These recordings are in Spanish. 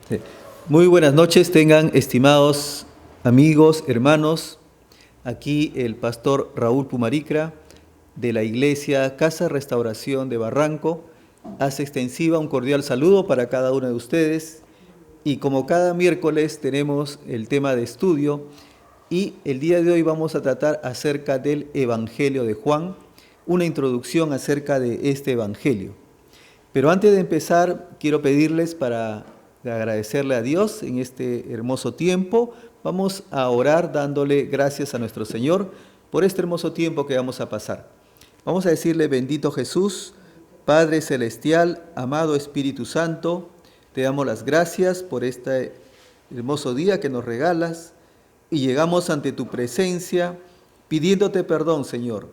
Sí. Muy buenas noches, tengan estimados amigos, hermanos. Aquí el pastor Raúl Pumaricra de la iglesia Casa Restauración de Barranco hace extensiva un cordial saludo para cada uno de ustedes. Y como cada miércoles tenemos el tema de estudio y el día de hoy vamos a tratar acerca del Evangelio de Juan, una introducción acerca de este Evangelio. Pero antes de empezar, quiero pedirles para agradecerle a Dios en este hermoso tiempo. Vamos a orar dándole gracias a nuestro Señor por este hermoso tiempo que vamos a pasar. Vamos a decirle: bendito Jesús, Padre Celestial, amado Espíritu Santo, te damos las gracias por este hermoso día que nos regalas y llegamos ante tu presencia pidiéndote perdón, Señor,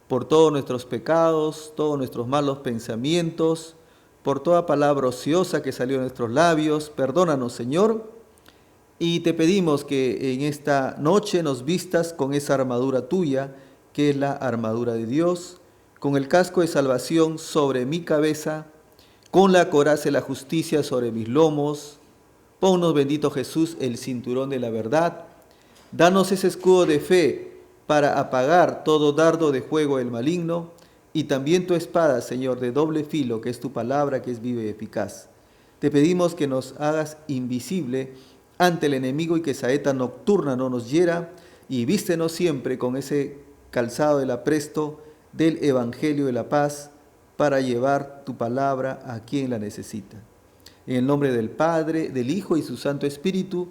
por todos nuestros pecados, todos nuestros malos pensamientos, por toda palabra ociosa que salió de nuestros labios. Perdónanos, Señor, y te pedimos que en esta noche nos vistas con esa armadura tuya, que es la armadura de Dios, con el casco de salvación sobre mi cabeza, con la coraza de la justicia sobre mis lomos. Ponnos, bendito Jesús, el cinturón de la verdad. Danos ese escudo de fe para apagar todo dardo de fuego del maligno, y también tu espada, Señor, de doble filo, que es tu palabra, que es viva y eficaz. Te pedimos que nos hagas invisible ante el enemigo y que saeta nocturna no nos hiera, y vístenos siempre con ese calzado del apresto del Evangelio de la paz para llevar tu palabra a quien la necesita. En el nombre del Padre, del Hijo y su Santo Espíritu,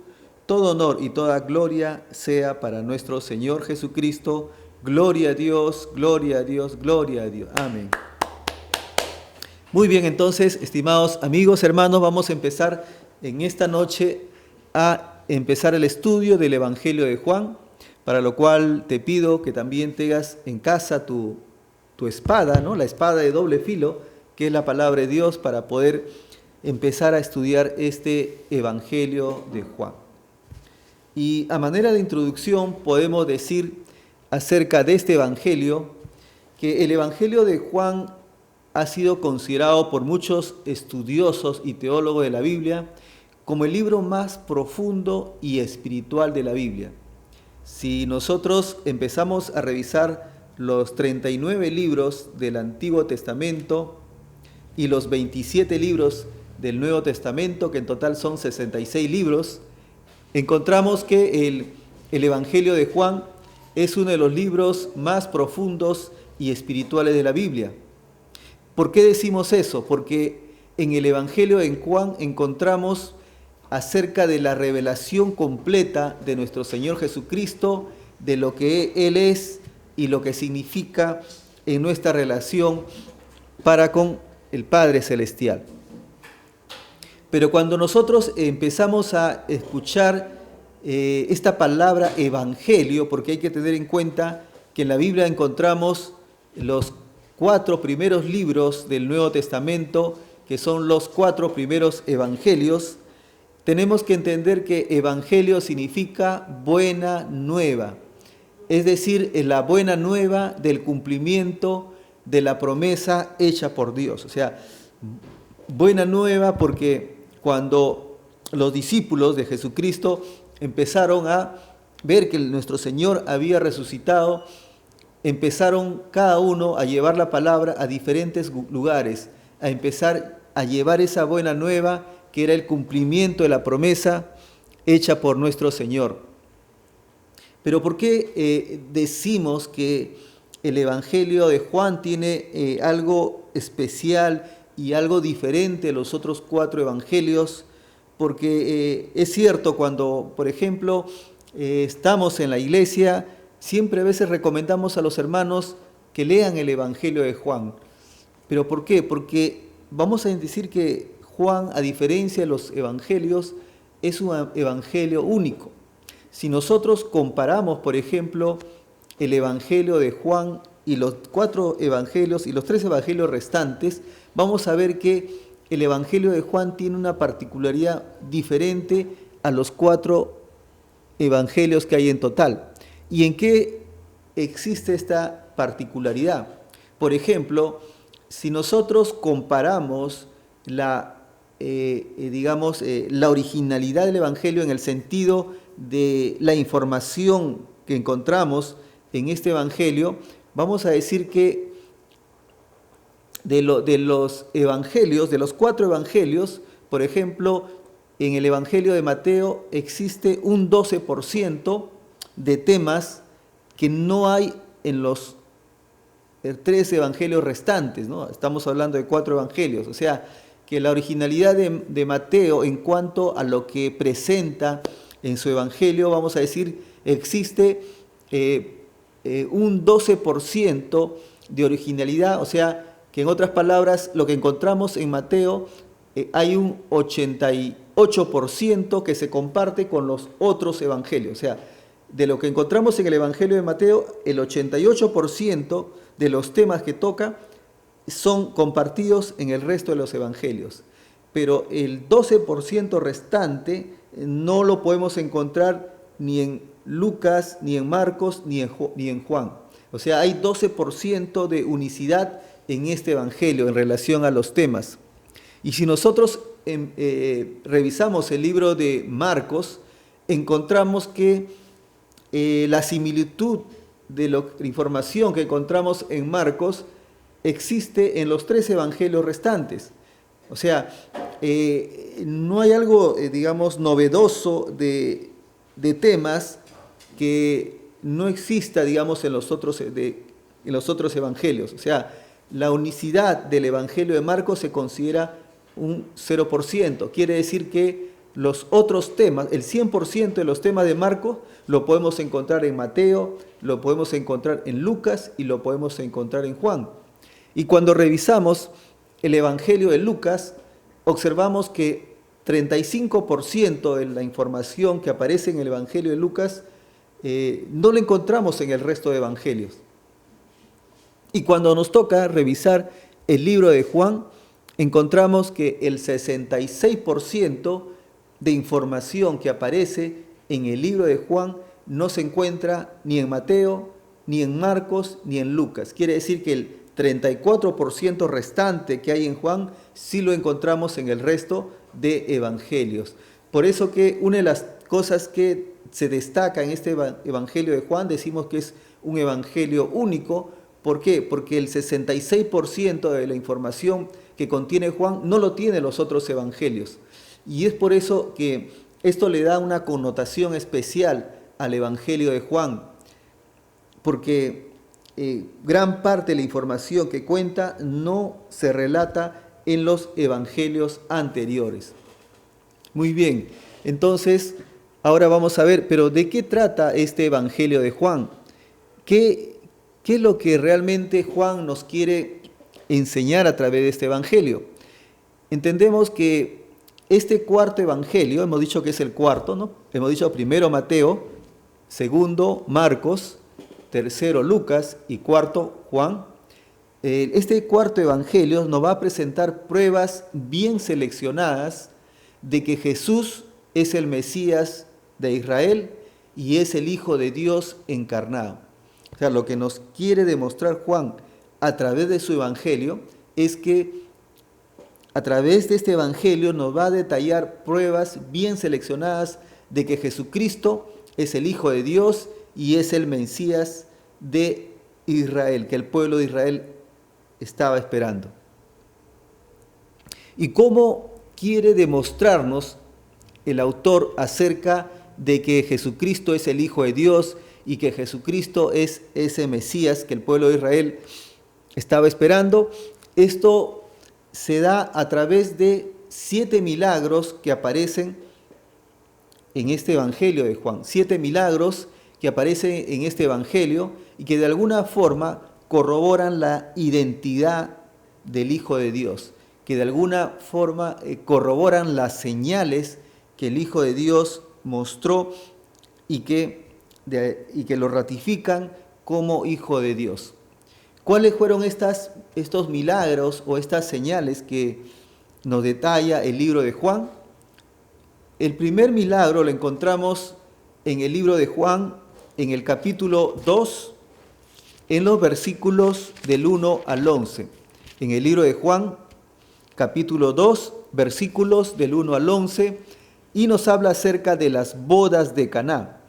todo honor y toda gloria sea para nuestro Señor Jesucristo. Gloria a Dios, gloria a Dios, gloria a Dios. Amén. Muy bien, entonces, estimados amigos, hermanos, vamos a empezar en esta noche a empezar el estudio del Evangelio de Juan, para lo cual te pido que también tengas en casa tu espada, ¿no? La espada de doble filo, que es la palabra de Dios, para poder empezar a estudiar este Evangelio de Juan. Y a manera de introducción podemos decir acerca de este Evangelio que el Evangelio de Juan ha sido considerado por muchos estudiosos y teólogos de la Biblia como el libro más profundo y espiritual de la Biblia. Si nosotros empezamos a revisar los 39 libros del Antiguo Testamento y los 27 libros del Nuevo Testamento, que en total son 66 libros, encontramos que el Evangelio de Juan es uno de los libros más profundos y espirituales de la Biblia. ¿Por qué decimos eso? Porque en el Evangelio de Juan encontramos acerca de la revelación completa de nuestro Señor Jesucristo, de lo que Él es y lo que significa en nuestra relación para con el Padre Celestial. Pero cuando nosotros empezamos a escuchar esta palabra evangelio, porque hay que tener en cuenta que en la Biblia encontramos los 4 primeros libros del Nuevo Testamento, que son los 4 primeros evangelios, tenemos que entender que evangelio significa buena nueva, es decir, es la buena nueva del cumplimiento de la promesa hecha por Dios. O sea, buena nueva porque cuando los discípulos de Jesucristo empezaron a ver que nuestro Señor había resucitado, empezaron cada uno a llevar la palabra a diferentes lugares, a empezar a llevar esa buena nueva que era el cumplimiento de la promesa hecha por nuestro Señor. Pero ¿por qué decimos que el Evangelio de Juan tiene algo especial y algo diferente de los otros 4 evangelios? Porque es cierto, cuando, por ejemplo, estamos en la iglesia, siempre a veces recomendamos a los hermanos que lean el Evangelio de Juan. ¿Pero por qué? Porque vamos a decir que Juan, a diferencia de los evangelios, es un evangelio único. Si nosotros comparamos, por ejemplo, el Evangelio de Juan y los 4 evangelios y los 3 evangelios restantes, vamos a ver que el Evangelio de Juan tiene una particularidad diferente a los 4 evangelios que hay en total. ¿Y en qué existe esta particularidad? Por ejemplo, si nosotros comparamos la la originalidad del Evangelio en el sentido de la información que encontramos en este Evangelio, vamos a decir que de los evangelios, de los 4 evangelios, por ejemplo, en el Evangelio de Mateo existe un 12% de temas que no hay en los 3 evangelios restantes, ¿no? Estamos hablando de 4 evangelios, o sea, que la originalidad de Mateo en cuanto a lo que presenta en su evangelio, vamos a decir, existe un 12% de originalidad, o sea, que en otras palabras, lo que encontramos en Mateo, hay un 88% que se comparte con los otros evangelios, o sea, de lo que encontramos en el Evangelio de Mateo, el 88% de los temas que toca son compartidos en el resto de los evangelios. Pero el 12% restante no lo podemos encontrar ni en Lucas, ni en Marcos, ni en Juan. O sea, hay 12% de unicidad en este evangelio en relación a los temas. Y si nosotros revisamos el libro de Marcos, encontramos que la similitud de la información que encontramos en Marcos existe en los 3 evangelios restantes. O sea, no hay algo, novedoso de temas que no exista, en los otros evangelios. O sea, la unicidad del evangelio de Marcos se considera un 0%. Quiere decir que los otros temas, el 100% de los temas de Marcos, lo podemos encontrar en Mateo, lo podemos encontrar en Lucas y lo podemos encontrar en Juan. Y cuando revisamos el Evangelio de Lucas, observamos que 35% de la información que aparece en el Evangelio de Lucas no la encontramos en el resto de evangelios. Y cuando nos toca revisar el libro de Juan, encontramos que el 66% de información que aparece en el libro de Juan no se encuentra ni en Mateo, ni en Marcos, ni en Lucas. Quiere decir que el 34% restante que hay en Juan sí lo encontramos en el resto de evangelios. Por eso que una de las cosas que se destaca en este evangelio de Juan, decimos que es un evangelio único. ¿Por qué? Porque el 66% de la información que contiene Juan no lo tienen los otros evangelios. Y es por eso que esto le da una connotación especial al evangelio de Juan, porque gran parte de la información que cuenta no se relata en los evangelios anteriores. Muy bien, entonces ahora vamos a ver, pero ¿de qué trata este evangelio de Juan? ¿Qué es lo que realmente Juan nos quiere enseñar a través de este evangelio? Entendemos que este cuarto evangelio, hemos dicho que es el cuarto, ¿no? Hemos dicho primero Mateo, segundo Marcos, tercero Lucas y cuarto Juan. Este cuarto evangelio nos va a presentar pruebas bien seleccionadas de que Jesús es el Mesías de Israel y es el Hijo de Dios encarnado. O sea, lo que nos quiere demostrar Juan a través de su evangelio es que a través de este evangelio nos va a detallar pruebas bien seleccionadas de que Jesucristo es el Hijo de Dios y es el Mesías de Israel, que el pueblo de Israel estaba esperando. ¿Y cómo quiere demostrarnos el autor acerca de que Jesucristo es el Hijo de Dios y que Jesucristo es ese Mesías que el pueblo de Israel estaba esperando? Esto se da a través de 7 milagros que aparecen en este evangelio de Juan. 7 milagros que aparecen en este evangelio y que de alguna forma corroboran la identidad del Hijo de Dios, que de alguna forma corroboran las señales que el Hijo de Dios mostró y que lo ratifican como Hijo de Dios. ¿Cuáles fueron estos milagros o estas señales que nos detalla el libro de Juan? El primer milagro lo encontramos en el libro de Juan, en el capítulo 2, en los versículos del 1 al 11. En el libro de Juan, capítulo 2, versículos del 1 al 11 y nos habla acerca de las bodas de Caná.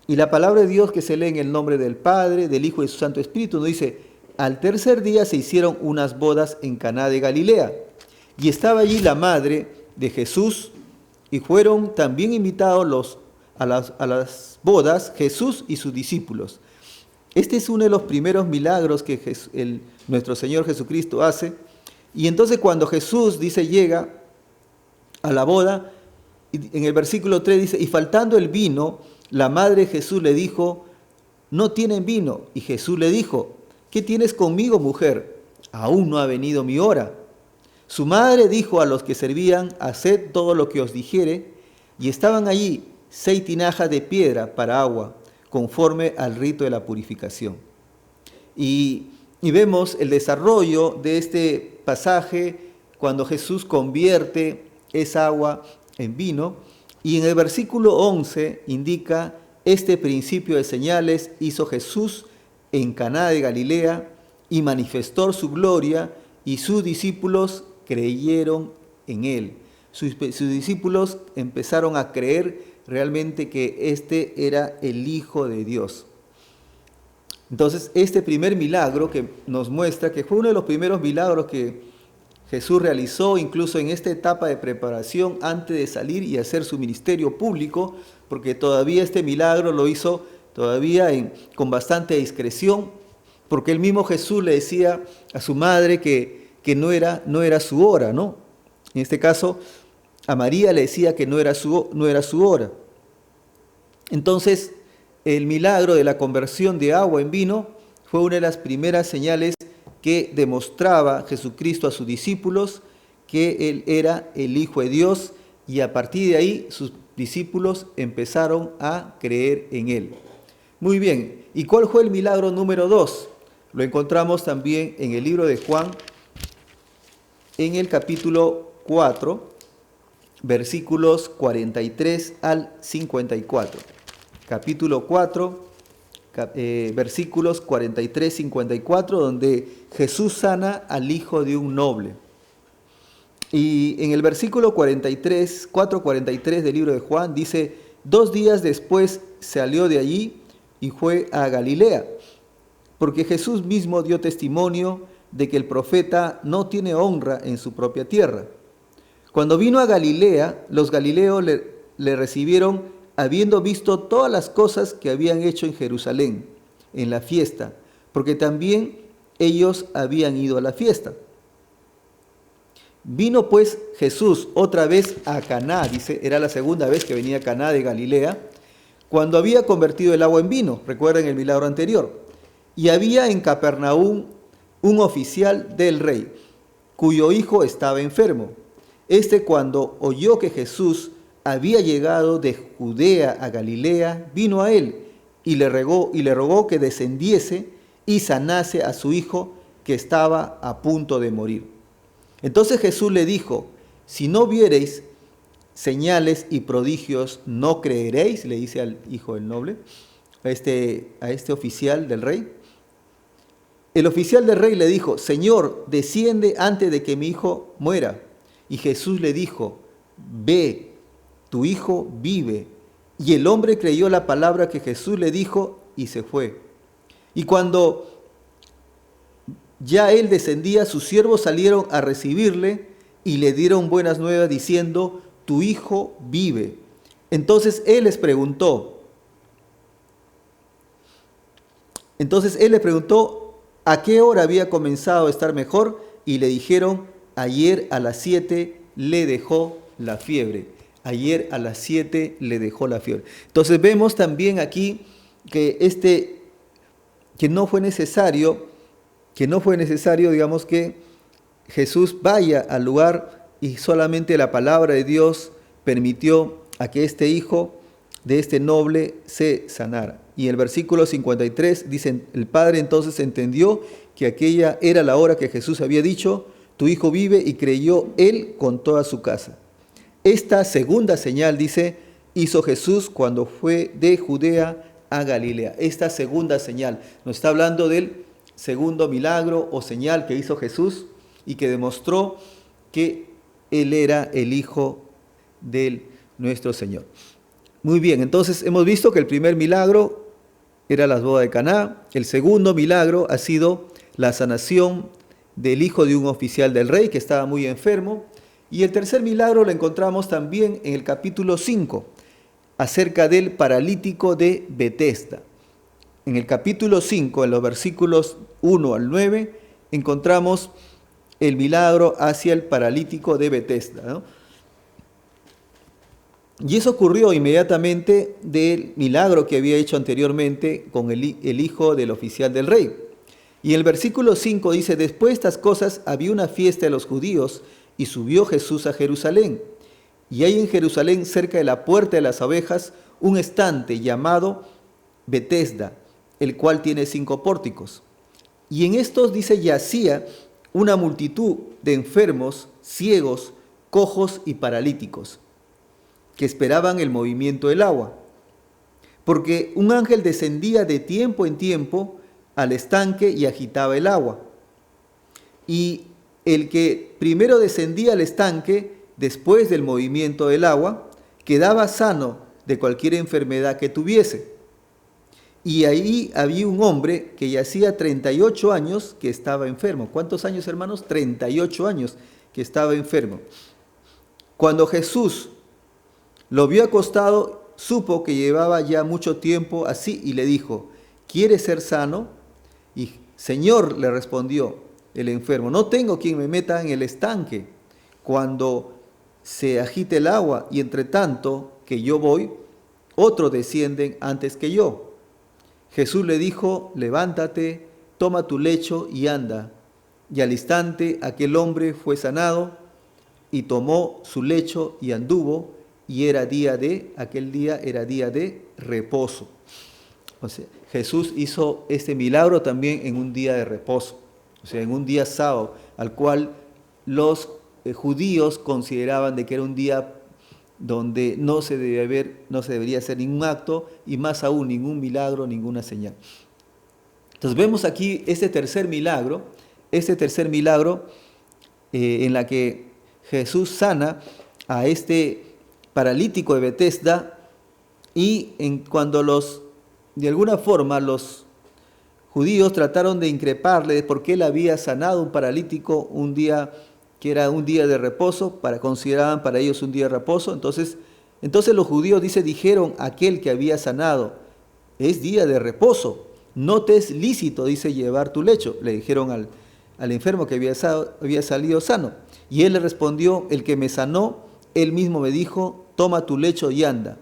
Y la palabra de Dios que se lee en el nombre del Padre, del Hijo y de su Santo Espíritu nos dice: al tercer día se hicieron unas bodas en Caná de Galilea, y estaba allí la madre de Jesús, y fueron también invitados a las bodas Jesús y sus discípulos. Este es uno de los primeros milagros que nuestro Señor Jesucristo hace. Y entonces cuando Jesús llega a la boda, en el versículo 3 dice: y faltando el vino, la madre de Jesús le dijo: no tienen vino. Y Jesús le dijo: ¿qué tienes conmigo, mujer? Aún no ha venido mi hora. Su madre dijo a los que servían: haced todo lo que os dijere. Y estaban allí 6 tinajas de piedra para agua, conforme al rito de la purificación. Y vemos el desarrollo de este pasaje cuando Jesús convierte esa agua en vino. Y en el versículo 11 indica: este principio de señales hizo Jesús en Caná de Galilea y manifestó su gloria, y sus discípulos creyeron en él. Sus discípulos empezaron a creer realmente que este era el Hijo de Dios. Entonces, este primer milagro que nos muestra que fue uno de los primeros milagros que Jesús realizó, incluso en esta etapa de preparación antes de salir y hacer su ministerio público, porque todavía este milagro lo hizo todavía con bastante discreción, porque el mismo Jesús le decía a su madre que no era su hora, ¿no? En este caso, a María le decía que no era su hora. Entonces, el milagro de la conversión de agua en vino fue una de las primeras señales que demostraba Jesucristo a sus discípulos que Él era el Hijo de Dios, y a partir de ahí sus discípulos empezaron a creer en Él. Muy bien, ¿y cuál fue el milagro número 2? Lo encontramos también en el libro de Juan, en el capítulo 4, versículos 43 al 54. Capítulo 4, versículos 43-54, donde Jesús sana al hijo de un noble. Y en el versículo 4:43 del libro de Juan dice: 2 días después salió de allí y fue a Galilea, porque Jesús mismo dio testimonio de que el profeta no tiene honra en su propia tierra. Cuando vino a Galilea, los galileos le recibieron, habiendo visto todas las cosas que habían hecho en Jerusalén, en la fiesta, porque también ellos habían ido a la fiesta. Vino pues Jesús otra vez a Caná, dice, era la segunda vez que venía a Caná de Galilea, cuando había convertido el agua en vino, recuerden el milagro anterior. Y había en Capernaum un oficial del rey, cuyo hijo estaba enfermo. Este, cuando oyó que Jesús había llegado de Judea a Galilea, vino a él y le rogó que descendiese y sanase a su hijo, que estaba a punto de morir. Entonces Jesús le dijo: si no viereis señales y prodigios, no creeréis, le dice al hijo del noble, a este oficial del rey. El oficial del rey le dijo: Señor, desciende antes de que mi hijo muera. Y Jesús le dijo: ve, tu hijo vive. Y el hombre creyó la palabra que Jesús le dijo y se fue. Y cuando ya él descendía, sus siervos salieron a recibirle y le dieron buenas nuevas diciendo: tu hijo vive. Entonces él les preguntó, ¿a qué hora había comenzado a estar mejor? Y le dijeron: ayer a las 7 le dejó la fiebre. Ayer a las 7 le dejó la fiebre. Entonces vemos también aquí que no fue necesario, digamos, que Jesús vaya al lugar, y solamente la palabra de Dios permitió a que este hijo de este noble se sanara. Y el versículo 53 dice: el padre entonces entendió que aquella era la hora que Jesús había dicho: tu hijo vive, y creyó él con toda su casa. Esta segunda señal, dice, hizo Jesús cuando fue de Judea a Galilea. Esta segunda señal nos está hablando del segundo milagro o señal que hizo Jesús y que demostró que Él era el Hijo de nuestro Señor. Muy bien, entonces hemos visto que el primer milagro era las bodas de Caná. El segundo milagro ha sido la sanación del hijo de un oficial del rey que estaba muy enfermo. Y el tercer milagro lo encontramos también en el capítulo 5, acerca del paralítico de Betesda. En el capítulo 5, en los versículos 1 al 9, encontramos el milagro hacia el paralítico de Betesda, ¿no? Y eso ocurrió inmediatamente del milagro que había hecho anteriormente con el hijo del oficial del rey. Y el versículo 5 dice: después de estas cosas había una fiesta de los judíos y subió Jesús a Jerusalén. Y hay en Jerusalén, cerca de la puerta de las ovejas, un estante llamado Betesda, el cual tiene 5 pórticos. Y en estos, dice, yacía una multitud de enfermos, ciegos, cojos y paralíticos, que esperaban el movimiento del agua. Porque un ángel descendía de tiempo en tiempo al estanque y agitaba el agua. Y el que primero descendía al estanque, después del movimiento del agua, quedaba sano de cualquier enfermedad que tuviese. Y ahí había un hombre que yacía 38 años que estaba enfermo. ¿Cuántos años, hermanos? 38 años que estaba enfermo. Cuando Jesús lo vio acostado, supo que llevaba ya mucho tiempo así y le dijo: ¿quieres ser sano? Y Señor, le respondió el enfermo, no tengo quien me meta en el estanque cuando se agite el agua, y entre tanto que yo voy, otros descienden antes que yo. Jesús le dijo: levántate, toma tu lecho y anda. Y al instante aquel hombre fue sanado y tomó su lecho y anduvo. Y aquel día era día de reposo. O sea, Jesús hizo este milagro también en un día de reposo, o sea, en un día sábado, al cual los judíos consideraban de que era un día donde no se debería hacer ningún acto, y más aún ningún milagro, ninguna señal. Entonces vemos aquí este tercer milagro en la que Jesús sana a este paralítico de Betesda, y cuando de alguna forma los judíos trataron de increparle de por qué él había sanado a un paralítico un día que era un día de reposo, consideraban para ellos un día de reposo. Entonces los judíos, dijeron a aquel que había sanado: es día de reposo, no te es lícito, llevar tu lecho. Le dijeron al enfermo que había salido sano. Y él le respondió: el que me sanó, él mismo me dijo: toma tu lecho y anda.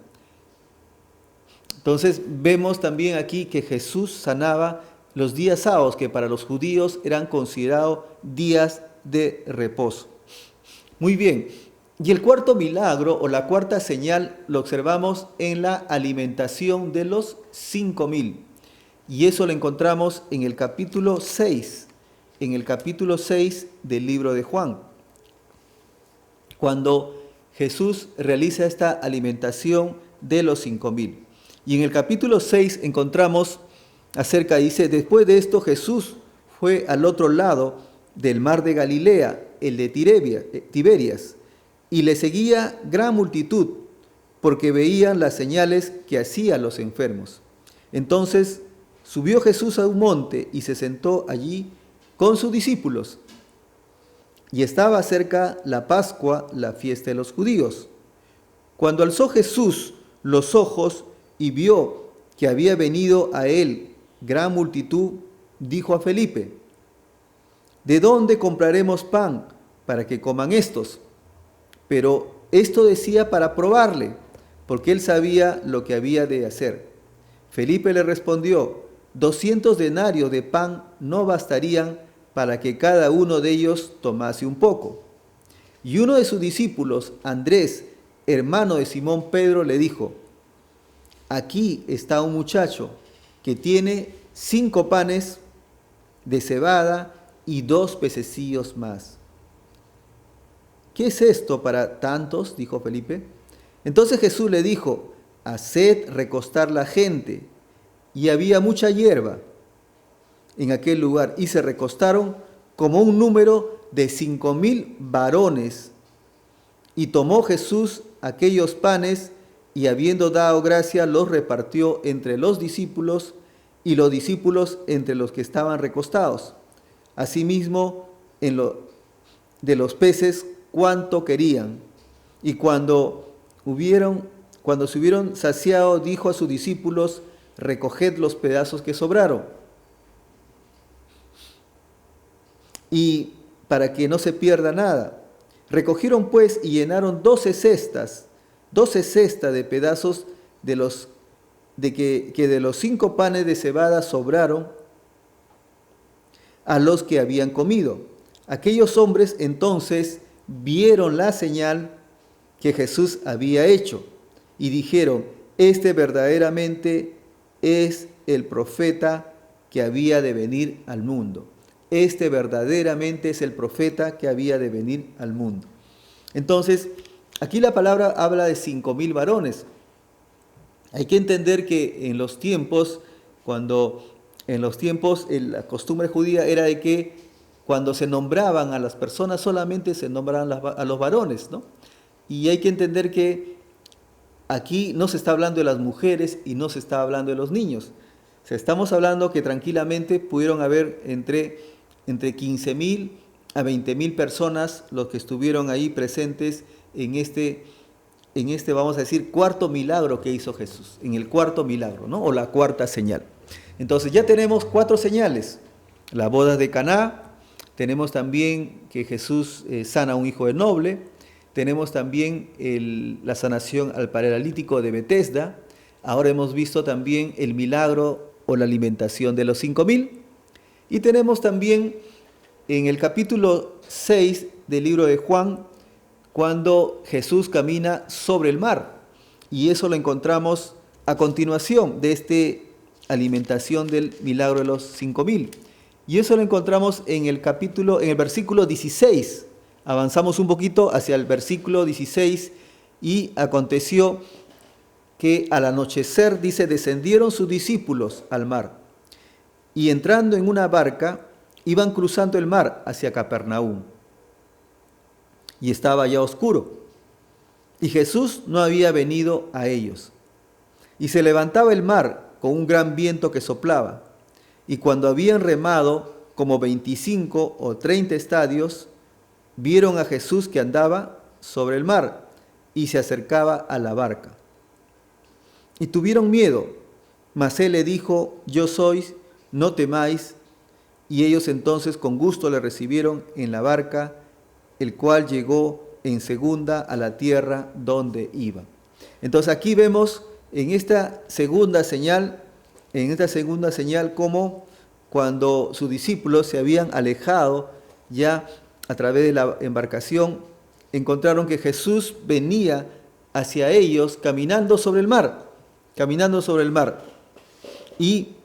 Entonces vemos también aquí que Jesús sanaba los días sábados, que para los judíos eran considerados días de reposo. Muy bien, y el cuarto milagro o la cuarta señal lo observamos en la alimentación de los 5,000. Y eso lo encontramos en el capítulo 6, del libro de Juan. Cuando Jesús realiza esta alimentación de los 5,000. Y en el capítulo 6 encontramos dice: después de esto Jesús fue al otro lado del mar de Galilea, el de Tiberias, y le seguía gran multitud, porque veían las señales que hacían los enfermos. Entonces subió Jesús a un monte y se sentó allí con sus discípulos. Y estaba cerca la Pascua, la fiesta de los judíos. Cuando alzó Jesús los ojos y vio que había venido a él gran multitud, dijo a Felipe: ¿de dónde compraremos pan para que coman estos? Pero esto decía para probarle, porque él sabía lo que había de hacer. Felipe le respondió: 200 denarios de pan no bastarían para que cada uno de ellos tomase un poco. Y uno de sus discípulos, Andrés, hermano de Simón Pedro, le dijo: aquí está un muchacho que tiene 5 panes de cebada y 2 pececillos más. ¿Qué es esto para tantos?, dijo Felipe. Entonces Jesús le dijo: haced recostar la gente. Y había mucha hierba en aquel lugar, y se recostaron como un número de 5,000 varones. Y tomó Jesús aquellos panes y habiendo dado gracia, los repartió entre los discípulos y los discípulos entre los que estaban recostados. Asimismo, de los peces, cuanto querían. Y cuando se hubieron saciado, dijo a sus discípulos: recoged los pedazos que sobraron. Y para que no se pierda nada. Recogieron pues y llenaron 12 cestas de pedazos que de los 5 panes de cebada sobraron a los que habían comido. Aquellos hombres entonces vieron la señal que Jesús había hecho y dijeron: este verdaderamente es el profeta que había de venir al mundo. Este verdaderamente es el profeta que había de venir al mundo. Entonces, aquí la palabra habla de 5,000 varones. Hay que entender que en los tiempos, la costumbre judía era de que cuando se nombraban a las personas solamente se nombraban a los varones, ¿no? Y hay que entender que aquí no se está hablando de las mujeres y no se está hablando de los niños. O sea, estamos hablando que tranquilamente pudieron haber entre 15,000 a 20,000 personas los que estuvieron ahí presentes en este, vamos a decir, cuarto milagro que hizo Jesús, en el cuarto milagro, ¿no? O la cuarta señal. Entonces ya tenemos 4 señales: la boda de Caná, tenemos también que Jesús sana a un hijo de noble, tenemos también la sanación al paralítico de Betesda, ahora hemos visto también el milagro o la alimentación de los 5,000, y tenemos también en el capítulo 6 del libro de Juan, cuando Jesús camina sobre el mar, y eso lo encontramos a continuación de esta alimentación del milagro de los 5,000. Y eso lo encontramos en el versículo 16. Avanzamos un poquito hacia el versículo 16, y aconteció que al anochecer, dice, descendieron sus discípulos al mar, y entrando en una barca, iban cruzando el mar hacia Capernaum. Y estaba ya oscuro, y Jesús no había venido a ellos. Y se levantaba el mar con un gran viento que soplaba, y cuando habían remado como 25 o 30 estadios, vieron a Jesús que andaba sobre el mar y se acercaba a la barca. Y tuvieron miedo, mas él le dijo: yo soy, no temáis. Y ellos entonces con gusto le recibieron en la barca, el cual llegó en segunda a la tierra donde iba. Entonces aquí vemos en esta segunda señal como cuando sus discípulos se habían alejado ya a través de la embarcación, encontraron que Jesús venía hacia ellos caminando sobre el mar. Y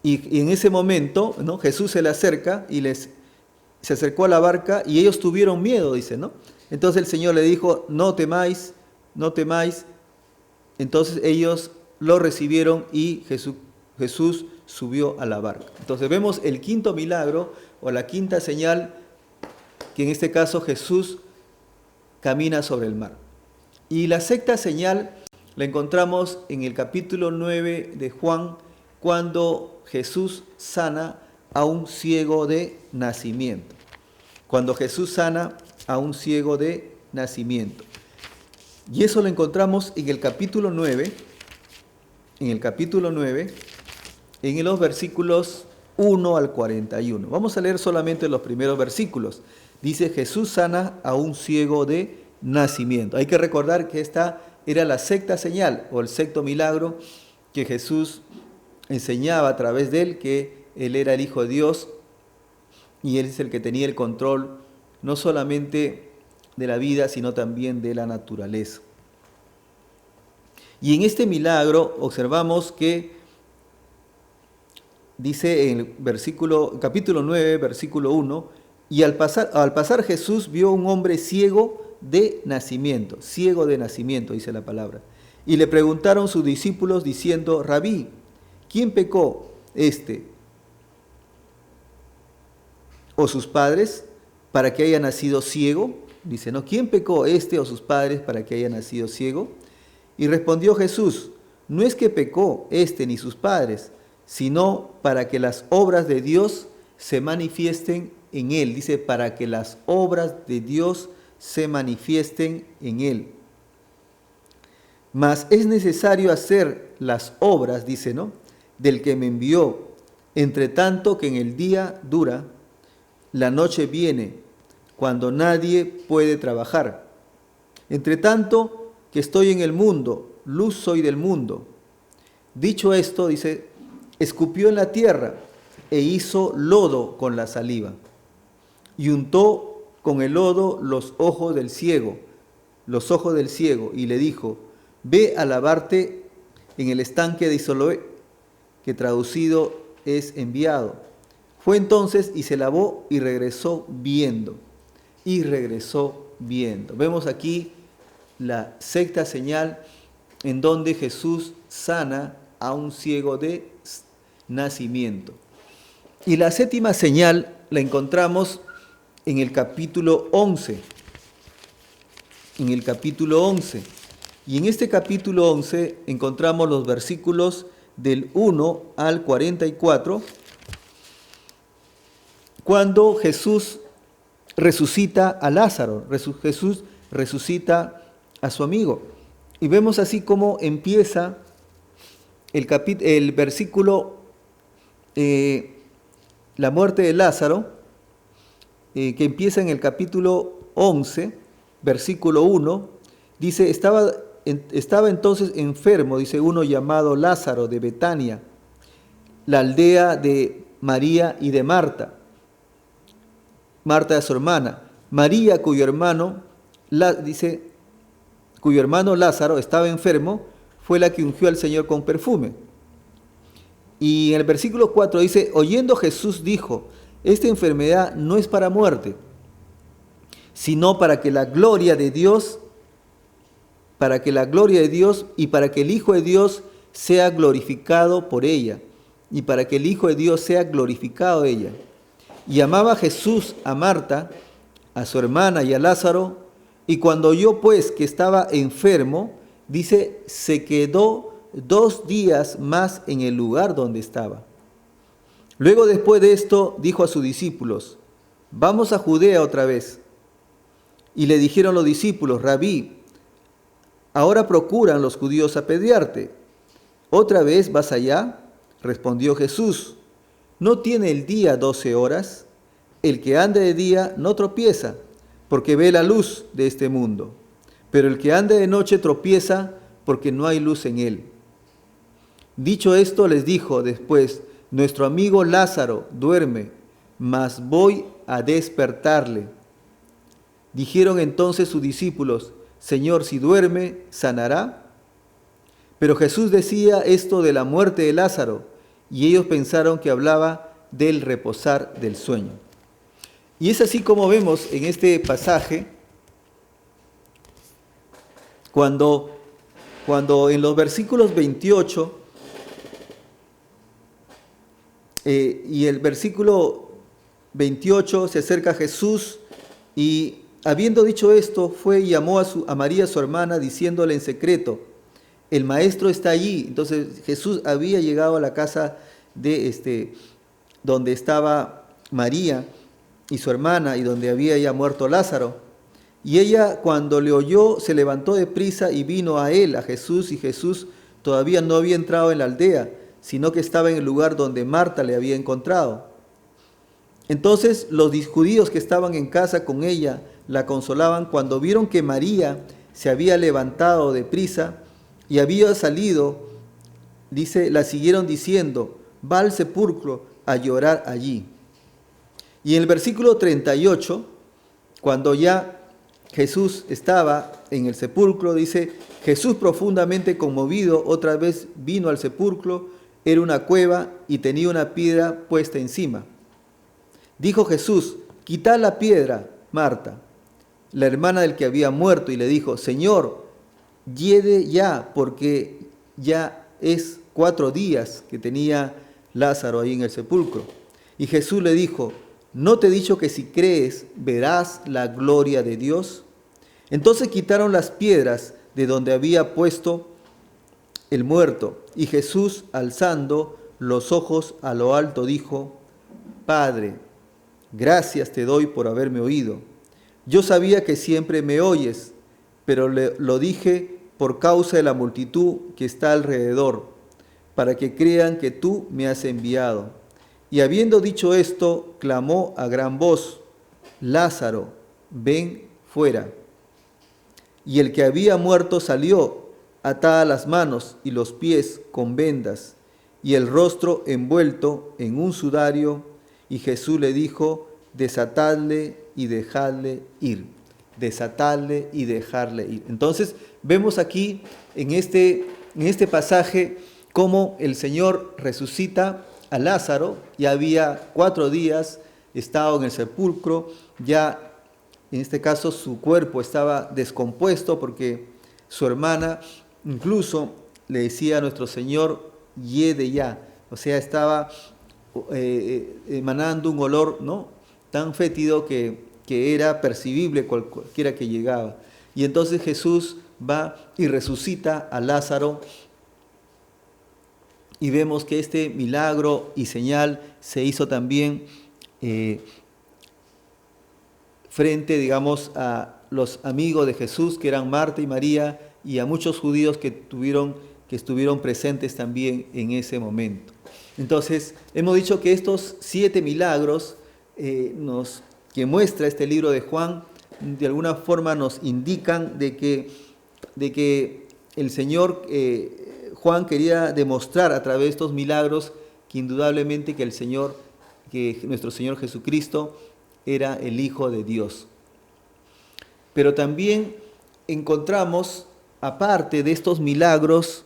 en ese momento, ¿no?, Jesús se le acerca y se acercó a la barca, y ellos tuvieron miedo, dice, ¿no? Entonces el Señor le dijo: no temáis. Entonces ellos lo recibieron y Jesús subió a la barca. Entonces vemos el quinto milagro o la quinta señal, que en este caso Jesús camina sobre el mar. Y la sexta señal la encontramos en el capítulo 9 de Juan, cuando Jesús sana a un ciego de nacimiento. Y eso lo encontramos en el capítulo 9, en los versículos 1 al 41. Vamos a leer solamente los primeros versículos. Dice: Jesús sana a un ciego de nacimiento. Hay que recordar que esta era la sexta señal o el sexto milagro que Jesús enseñaba a través de él, que él era el Hijo de Dios y él es el que tenía el control no solamente de la vida, sino también de la naturaleza. Y en este milagro observamos que dice en el capítulo 9, versículo 1, y al pasar Jesús vio un hombre ciego de nacimiento, dice la palabra. Y le preguntaron sus discípulos diciendo: Rabí, ¿quién pecó, o sus padres, para que haya nacido ciego? Dice, ¿no? ¿Quién pecó, este o sus padres, para que haya nacido ciego? Y respondió Jesús, no es que pecó este ni sus padres, sino para que las obras de Dios se manifiesten en él. Dice, para que las obras de Dios se manifiesten en él. Mas es necesario hacer las obras, dice, ¿no?, del que me envió, entre tanto que en el día dura, la noche viene, cuando nadie puede trabajar. Entre tanto que estoy en el mundo, luz soy del mundo. Dicho esto, dice, escupió en la tierra e hizo lodo con la saliva, y untó con el lodo los ojos del ciego, y le dijo, ve a lavarte en el estanque de Siloé, que traducido es enviado. Fue entonces y se lavó y regresó viendo. Vemos aquí la sexta señal en donde Jesús sana a un ciego de nacimiento. Y la séptima señal la encontramos en el capítulo 11. Y en este capítulo 11 encontramos los versículos del 1 al 44, cuando Jesús resucita a Lázaro, Jesús resucita a su amigo. Y vemos así cómo empieza el versículo, la muerte de Lázaro, que empieza en el capítulo 11, versículo 1, dice, estaba entonces enfermo, dice, uno llamado Lázaro de Betania, la aldea de María y de Marta de su hermana. María, cuyo hermano Lázaro estaba enfermo, fue la que ungió al Señor con perfume. Y en el versículo 4 dice, oyendo Jesús dijo, esta enfermedad no es para muerte, sino para que la gloria de Dios y para que el Hijo de Dios sea glorificado por ella, y para que el Hijo de Dios sea glorificado ella. Y amaba Jesús a Marta, a su hermana y a Lázaro, y cuando oyó pues que estaba enfermo, dice, se quedó 2 días más en el lugar donde estaba. Luego después de esto dijo a sus discípulos, vamos a Judea otra vez. Y le dijeron los discípulos, Rabí, ahora procuran los judíos apedrearte. ¿Otra vez vas allá? Respondió Jesús, ¿no tiene el día 12 horas? El que anda de día no tropieza, porque ve la luz de este mundo. Pero el que anda de noche tropieza, porque no hay luz en él. Dicho esto, les dijo después, nuestro amigo Lázaro duerme, mas voy a despertarle. Dijeron entonces sus discípulos, Señor, si duerme, ¿sanará? Pero Jesús decía esto de la muerte de Lázaro, y ellos pensaron que hablaba del reposar del sueño. Y es así como vemos en este pasaje, cuando en los versículos 28 y el versículo 28 se acerca a Jesús y habiendo dicho esto, fue y llamó a María, su hermana, diciéndole en secreto, el maestro está allí. Entonces Jesús había llegado a la casa de donde estaba María y su hermana y donde había ya muerto Lázaro. Y ella, cuando le oyó, se levantó de prisa y vino a él, a Jesús, y Jesús todavía no había entrado en la aldea, sino que estaba en el lugar donde Marta le había encontrado. Entonces los judíos que estaban en casa con ella la consolaban cuando vieron que María se había levantado de prisa y había salido, dice, la siguieron diciendo, va al sepulcro a llorar allí. Y en el versículo 38, cuando ya Jesús estaba en el sepulcro, dice, Jesús profundamente conmovido otra vez vino al sepulcro, era una cueva y tenía una piedra puesta encima. Dijo Jesús, quitad la piedra, Marta, la hermana del que había muerto, y le dijo, Señor, hiede ya, porque ya es 4 días que tenía Lázaro ahí en el sepulcro. Y Jesús le dijo, ¿No te he dicho que si crees verás la gloria de Dios? Entonces quitaron las piedras de donde había puesto el muerto, y Jesús, alzando los ojos a lo alto, dijo: Padre, gracias te doy por haberme oído. Yo sabía que siempre me oyes, pero lo dije por causa de la multitud que está alrededor, para que crean que tú me has enviado. Y habiendo dicho esto, clamó a gran voz: Lázaro, ven fuera. Y el que había muerto salió, atada las manos y los pies con vendas, y el rostro envuelto en un sudario, y Jesús le dijo: desatadle y dejadle ir. Desatadle y dejarle ir. Entonces vemos aquí en este pasaje cómo el Señor resucita a Lázaro. Ya había 4 días estado en el sepulcro, ya en este caso su cuerpo estaba descompuesto porque su hermana incluso le decía a nuestro Señor: hiede ya. O sea, estaba emanando un olor, ¿no?, tan fétido que era percibible cualquiera que llegaba. Y entonces Jesús va y resucita a Lázaro, y vemos que este milagro y señal se hizo también frente, digamos, a los amigos de Jesús, que eran Marta y María, y a muchos judíos que estuvieron presentes también en ese momento. Entonces, hemos dicho que estos 7 milagros que muestra este libro de Juan, de alguna forma nos indican de que el Señor, Juan quería demostrar a través de estos milagros que indudablemente que nuestro Señor Jesucristo era el Hijo de Dios. Pero también encontramos, aparte de estos milagros,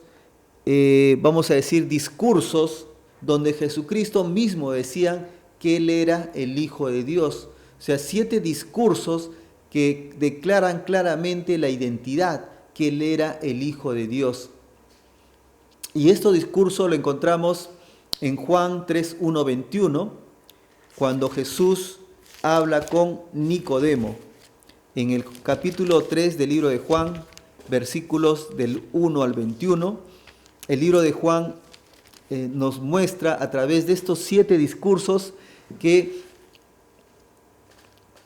vamos a decir, discursos donde Jesucristo mismo decía que Él era el Hijo de Dios. O sea, 7 discursos que declaran claramente la identidad, que Él era el Hijo de Dios. Y este discurso lo encontramos en Juan 3:1-21, cuando Jesús habla con Nicodemo. En el capítulo 3 del libro de Juan, versículos del 1 al 21, el libro de Juan nos muestra a través de estos 7 discursos que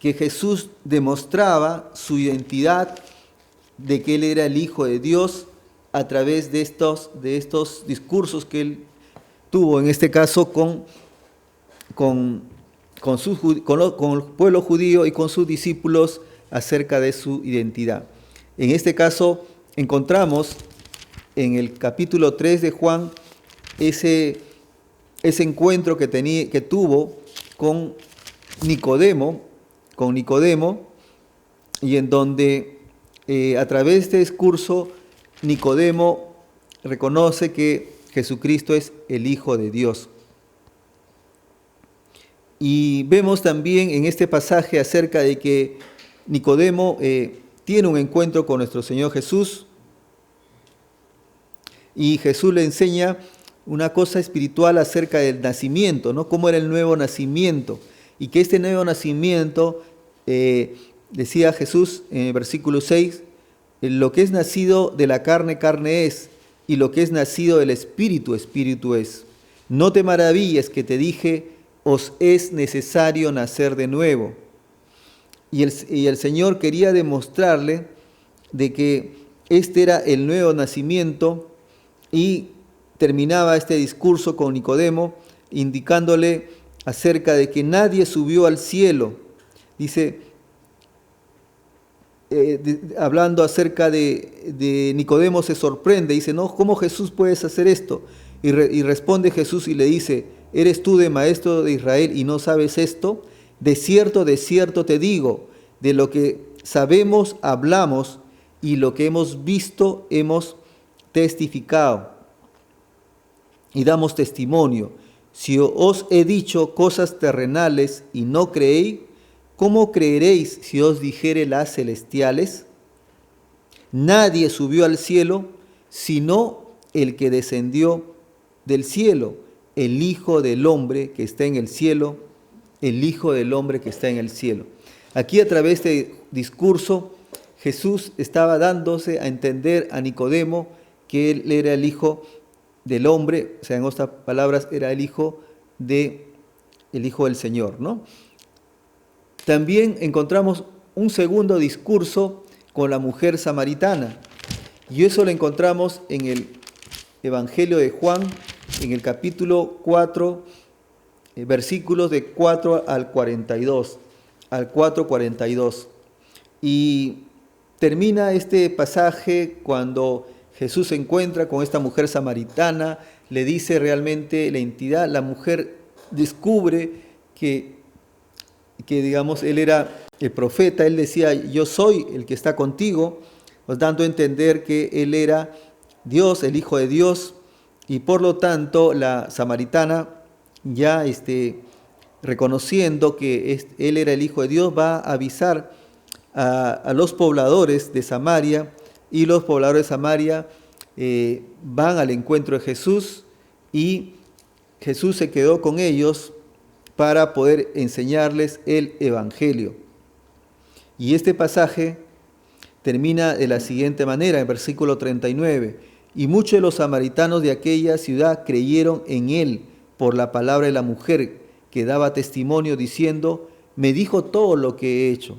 Jesús demostraba su identidad de que Él era el Hijo de Dios a través de estos discursos que Él tuvo, en este caso con el pueblo judío y con sus discípulos acerca de su identidad. En este caso encontramos en el capítulo 3 de Juan ese encuentro que tuvo con Nicodemo, y en donde a través de este discurso Nicodemo reconoce que Jesucristo es el Hijo de Dios. Y vemos también en este pasaje acerca de que Nicodemo tiene un encuentro con nuestro Señor Jesús, y Jesús le enseña una cosa espiritual acerca del nacimiento, ¿no? Cómo era el nuevo nacimiento, y que este nuevo nacimiento, decía Jesús en el versículo 6, lo que es nacido de la carne, carne es, y lo que es nacido del Espíritu, Espíritu es. No te maravilles que te dije, os es necesario nacer de nuevo. Y el Señor quería demostrarle de que este era el nuevo nacimiento, y terminaba este discurso con Nicodemo indicándole acerca de que nadie subió al cielo. Dice, hablando acerca de Nicodemo, se sorprende, dice, no, ¿cómo Jesús puedes hacer esto? Y responde Jesús y le dice, ¿eres tú de maestro de Israel y no sabes esto? De cierto te digo, de lo que sabemos hablamos, y lo que hemos visto hemos testificado y damos testimonio. Si os he dicho cosas terrenales y no creéis, ¿cómo creeréis si os dijere las celestiales? Nadie subió al cielo, sino el que descendió del cielo, el Hijo del Hombre que está en el cielo. el Hijo del Hombre que está en el cielo. Aquí a través de este discurso Jesús estaba dándose a entender a Nicodemo que él era el Hijo del Hombre, o sea, en otras palabras, era el Hijo del Señor, ¿no? También encontramos un segundo discurso con la mujer samaritana, y eso lo encontramos en el Evangelio de Juan, en el capítulo 4, versículos de 4 al 42, al 4:42. Y termina este pasaje cuando Jesús se encuentra con esta mujer samaritana, le dice realmente la identidad, la mujer descubre que digamos, él era el profeta, él decía, yo soy el que está contigo, dando a entender que él era Dios, el Hijo de Dios, y por lo tanto la samaritana, ya reconociendo que él era el Hijo de Dios, va a avisar a los pobladores de Samaria, y los pobladores de Samaria van al encuentro de Jesús, y Jesús se quedó con ellos para poder enseñarles el Evangelio. Y este pasaje termina de la siguiente manera, en versículo 39. Y muchos de los samaritanos de aquella ciudad creyeron en él por la palabra de la mujer, que daba testimonio diciendo, me dijo todo lo que he hecho.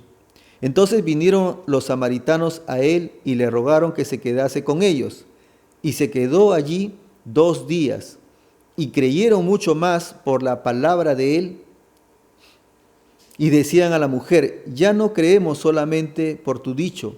Entonces vinieron los samaritanos a él y le rogaron que se quedase con ellos. Y se quedó allí 2 días. Y creyeron mucho más por la palabra de él. Y decían a la mujer, ya no creemos solamente por tu dicho,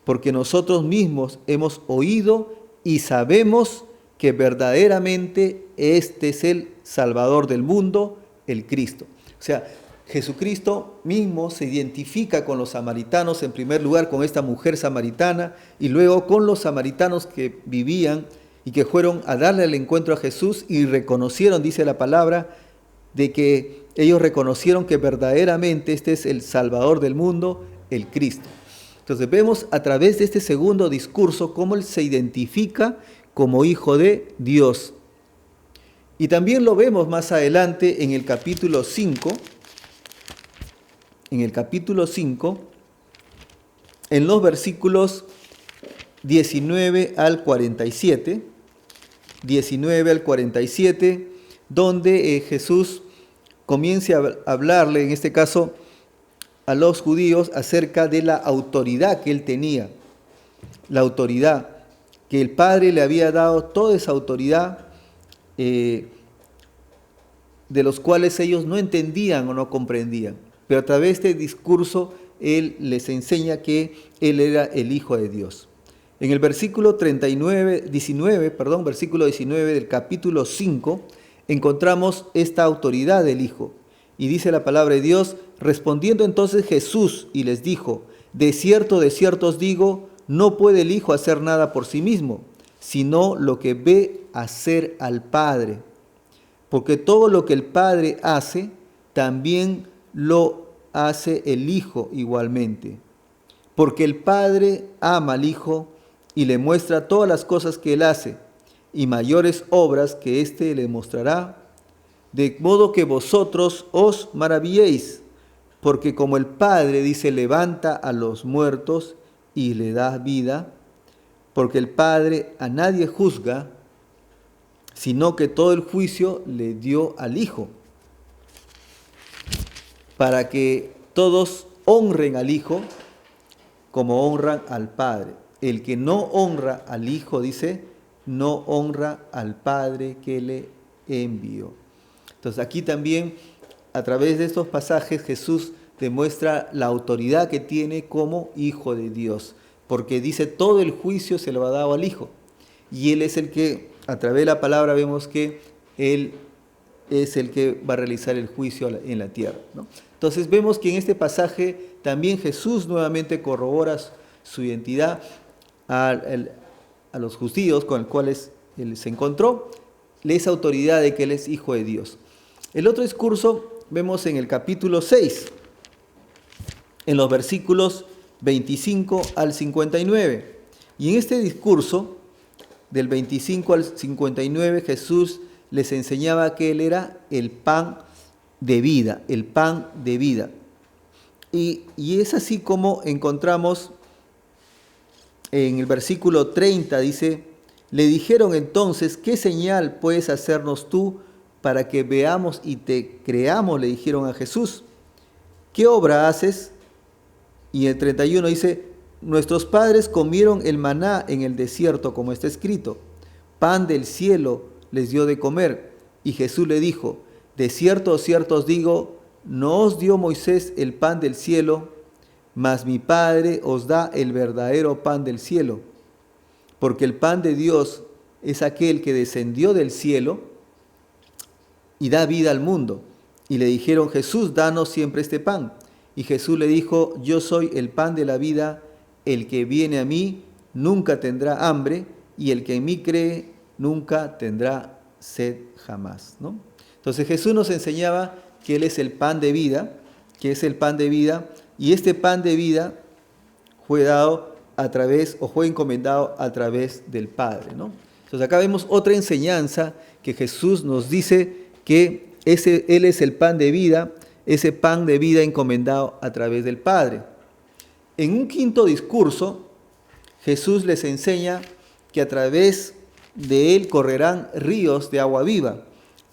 porque nosotros mismos hemos oído y sabemos que verdaderamente este es el Salvador del mundo, el Cristo. O sea, Jesucristo mismo se identifica con los samaritanos, en primer lugar con esta mujer samaritana, y luego con los samaritanos que vivían y que fueron a darle el encuentro a Jesús y reconocieron, dice la palabra, de que ellos reconocieron que verdaderamente este es el Salvador del mundo, el Cristo. Entonces vemos a través de este segundo discurso cómo él se identifica como Hijo de Dios. Y también lo vemos más adelante en el capítulo 5, en los versículos 19 al 47, donde Jesús comience a hablarle, en este caso, a los judíos acerca de la autoridad que él tenía, la autoridad que el Padre le había dado, toda esa autoridad de los cuales ellos no entendían o no comprendían. Pero a través de este discurso, él les enseña que él era el Hijo de Dios. En el versículo 19 del capítulo 5, encontramos esta autoridad del Hijo. Y dice la palabra de Dios, respondiendo entonces Jesús y les dijo, de cierto os digo, no puede el Hijo hacer nada por sí mismo, sino lo que ve hacer al Padre. Porque todo lo que el Padre hace, también lo hace el Hijo igualmente. Porque el Padre ama al Hijo y le muestra todas las cosas que él hace, y mayores obras que éste le mostrará, de modo que vosotros os maravilléis, porque como el Padre dice, levanta a los muertos y le da vida, porque el Padre a nadie juzga, sino que todo el juicio le dio al Hijo, para que todos honren al Hijo como honran al Padre. El que no honra al Hijo, dice, no honra al Padre que le envió. Entonces aquí también, a través de estos pasajes, Jesús demuestra la autoridad que tiene como Hijo de Dios, porque dice, todo el juicio se lo ha dado al Hijo. Y Él es el que, a través de la palabra, vemos que Él es el que va a realizar el juicio en la tierra, ¿no? Entonces vemos que en este pasaje también Jesús nuevamente corrobora su identidad a los judíos con los cuales Él se encontró, esa autoridad de que Él es Hijo de Dios. El otro discurso vemos en el capítulo 6, en los versículos 25 al 59. Y en este discurso, del 25 al 59, Jesús les enseñaba que Él era el pan de vida, el pan de vida. Y es así como encontramos en el versículo 30, dice, le dijeron entonces, ¿qué señal puedes hacernos tú para que veamos y te creamos? Le dijeron a Jesús. ¿Qué obra haces? Y el 31 dice, nuestros padres comieron el maná en el desierto, como está escrito. Pan del cielo les dio de comer. Y Jesús le dijo, de cierto os digo, no os dio Moisés el pan del cielo, mas mi Padre os da el verdadero pan del cielo. Porque el pan de Dios es aquel que descendió del cielo y da vida al mundo. Y le dijeron, Jesús, danos siempre este pan. Y Jesús le dijo, yo soy el pan de la vida, el que viene a mí nunca tendrá hambre, y el que en mí cree nunca tendrá sed jamás, ¿no? Entonces Jesús nos enseñaba que Él es el pan de vida, que es el pan de vida, y este pan de vida fue dado a través, o fue encomendado a través del Padre, ¿no? Entonces acá vemos otra enseñanza que Jesús nos dice que Él es el pan de vida, ese pan de vida encomendado a través del Padre. En un quinto discurso, Jesús les enseña que a través de Él correrán ríos de agua viva.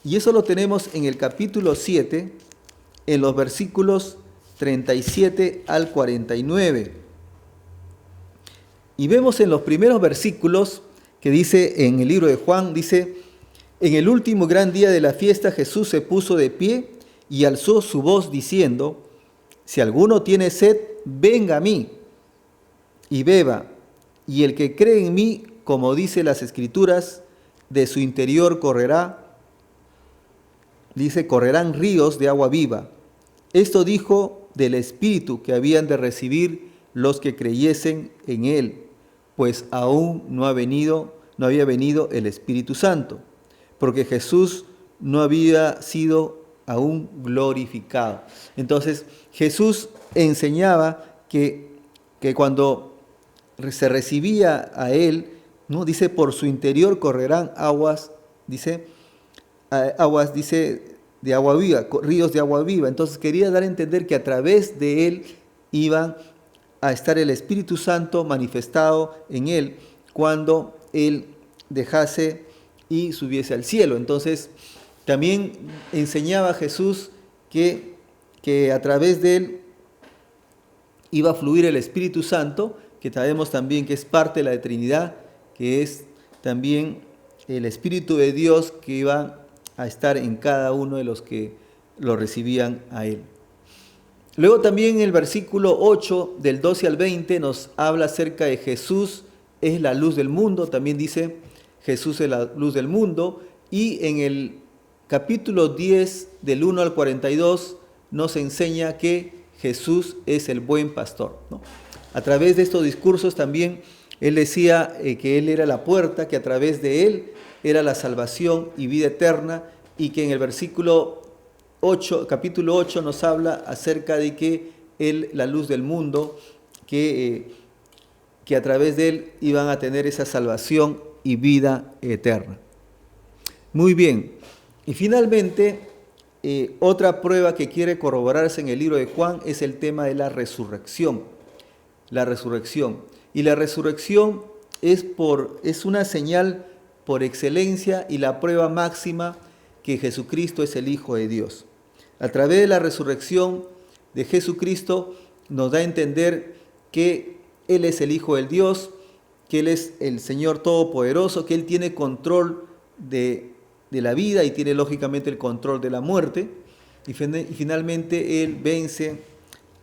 Y eso lo tenemos en el capítulo 7, en los versículos 37 al 49. Y vemos en los primeros versículos que dice en el libro de Juan, dice, en el último gran día de la fiesta Jesús se puso de pie y alzó su voz diciendo, si alguno tiene sed, venga a mí y beba, y el que cree en mí, como dice las Escrituras, de su interior correrán ríos de agua viva. Esto dijo del Espíritu que habían de recibir los que creyesen en Él, pues aún no había venido el Espíritu Santo, porque Jesús no había sido aún glorificado. Entonces Jesús enseñaba que cuando se recibía a Él, ¿no? Dice, por su interior correrán aguas, dice, de agua viva, ríos de agua viva. Entonces quería dar a entender que a través de Él iban a estar el Espíritu Santo manifestado en Él cuando Él dejase y subiese al cielo. Entonces también enseñaba Jesús que a través de Él iba a fluir el Espíritu Santo, que sabemos también que es parte de la Trinidad, que es también el Espíritu de Dios que iba a estar en cada uno de los que lo recibían a Él. Luego también en el versículo 8, del 12 al 20, nos habla acerca de Jesús es la luz del mundo. También dice Jesús es la luz del mundo. Y en el capítulo 10, del 1 al 42, nos enseña que Jesús es el buen pastor, ¿no? A través de estos discursos también Él decía que Él era la puerta, que a través de Él era la salvación y vida eterna, y que en el versículo 8, capítulo 8 nos habla acerca de que Él, la luz del mundo, que a través de Él iban a tener esa salvación y vida eterna. Muy bien, y finalmente otra prueba que quiere corroborarse en el libro de Juan es el tema de la resurrección. La resurrección. Y la resurrección es una señal por excelencia y la prueba máxima que Jesucristo es el Hijo de Dios. A través de la resurrección de Jesucristo nos da a entender que Él es el Hijo del Dios, que Él es el Señor Todopoderoso, que Él tiene control de la vida y tiene lógicamente el control de la muerte. Y finalmente Él vence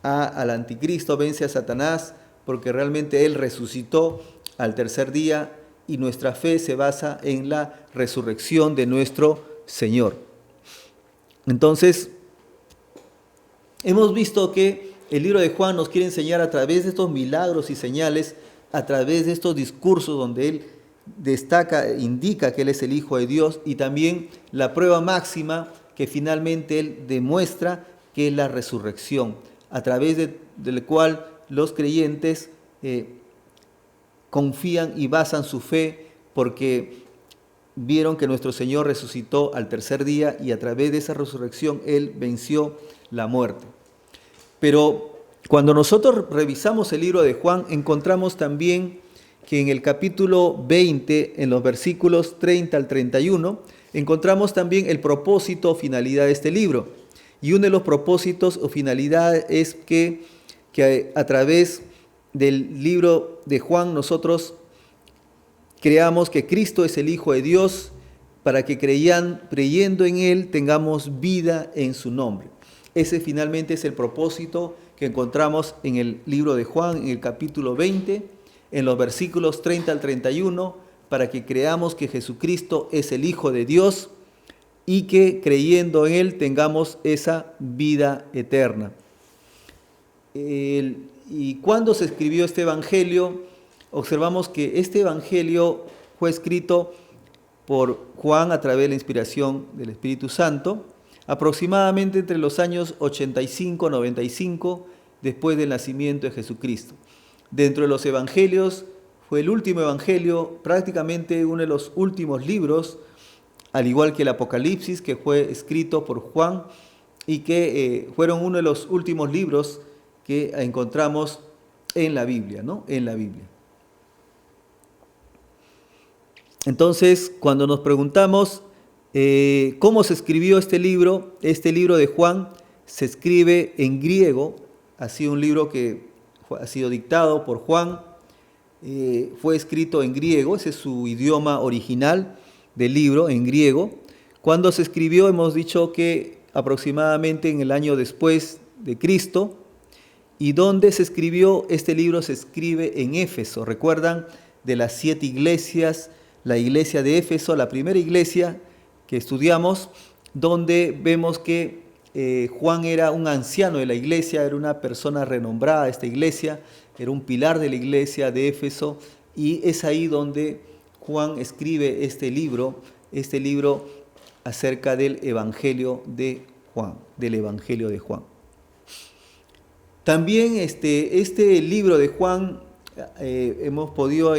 al anticristo, vence a Satanás, porque realmente Él resucitó al tercer día y nuestra fe se basa en la resurrección de nuestro Señor. Entonces, hemos visto que el libro de Juan nos quiere enseñar a través de estos milagros y señales, a través de estos discursos donde Él destaca, indica que Él es el Hijo de Dios, y también la prueba máxima que finalmente Él demuestra, que es la resurrección, a través del cual los creyentes confían y basan su fe, porque vieron que nuestro Señor resucitó al tercer día y a través de esa resurrección Él venció la muerte. Pero cuando nosotros revisamos el libro de Juan, encontramos también que en el capítulo 20, en los versículos 30 al 31, encontramos también el propósito o finalidad de este libro. Y uno de los propósitos o finalidades es que a través del libro de Juan nosotros creamos que Cristo es el Hijo de Dios, para que creyendo en Él tengamos vida en su nombre. Ese finalmente es el propósito que encontramos en el libro de Juan, en el capítulo 20, en los versículos 30 al 31, para que creamos que Jesucristo es el Hijo de Dios y que creyendo en Él tengamos esa vida eterna. Y cuando se escribió este evangelio, observamos que este evangelio fue escrito por Juan a través de la inspiración del Espíritu Santo, aproximadamente entre los años 85-95 después del nacimiento de Jesucristo. Dentro de los evangelios fue el último evangelio, prácticamente uno de los últimos libros, al igual que el Apocalipsis, que fue escrito por Juan y que fueron uno de los últimos libros que encontramos en la Biblia, ¿no? En la Biblia. Entonces, cuando nos preguntamos cómo se escribió este libro de Juan se escribe en griego, ha sido un libro que ha sido dictado por Juan, fue escrito en griego, ese es su idioma original del libro, en griego. Cuando se escribió, hemos dicho que aproximadamente en el año después de Cristo, y donde se escribió este libro se escribe en Éfeso. ¿Recuerdan de las 7 iglesias? La iglesia de Éfeso, la primera iglesia que estudiamos, donde vemos que Juan era un anciano de la iglesia, era una persona renombrada de esta iglesia, era un pilar de la iglesia de Éfeso, y es ahí donde Juan escribe este libro acerca del Evangelio de Juan, También este libro de Juan hemos podido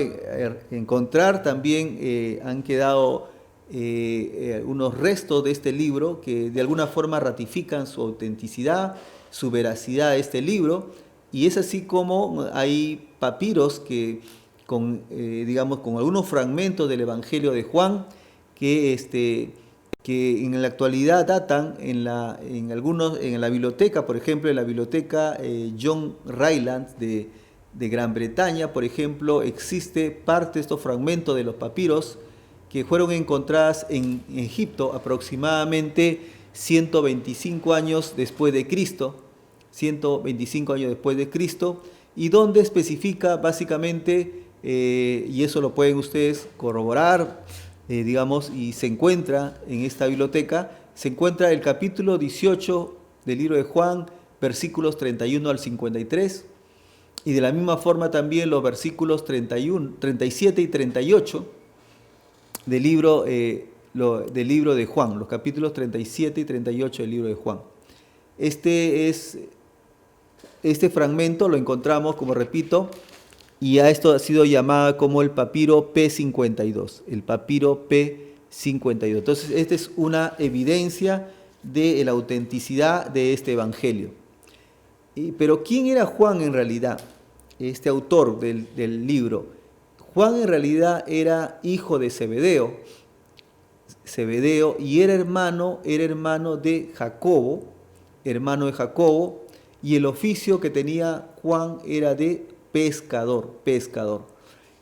encontrar, también han quedado unos restos de este libro que de alguna forma ratifican su autenticidad, su veracidad de este libro, y es así como hay papiros que con algunos fragmentos del Evangelio de Juan que en la actualidad datan en la biblioteca, por ejemplo, en la biblioteca John Rylands de Gran Bretaña, por ejemplo, existe parte de estos fragmentos de los papiros que fueron encontradas en Egipto aproximadamente 125 años después de Cristo, y donde especifica básicamente, y eso lo pueden ustedes corroborar, y se encuentra en esta biblioteca, se encuentra el capítulo 18 del libro de Juan, versículos 31 al 53, y de la misma forma también los versículos 37 y 38 del libro de Juan, los capítulos 37 y 38 del libro de Juan. Este fragmento lo encontramos, como repito, y a esto ha sido llamada como el papiro P52, el papiro P52. Entonces, esta es una evidencia de la autenticidad de este evangelio. Pero ¿quién era Juan en realidad? Este autor del libro. Juan en realidad era hijo de Zebedeo, y era hermano de Jacobo, y el oficio que tenía Juan era de pescador.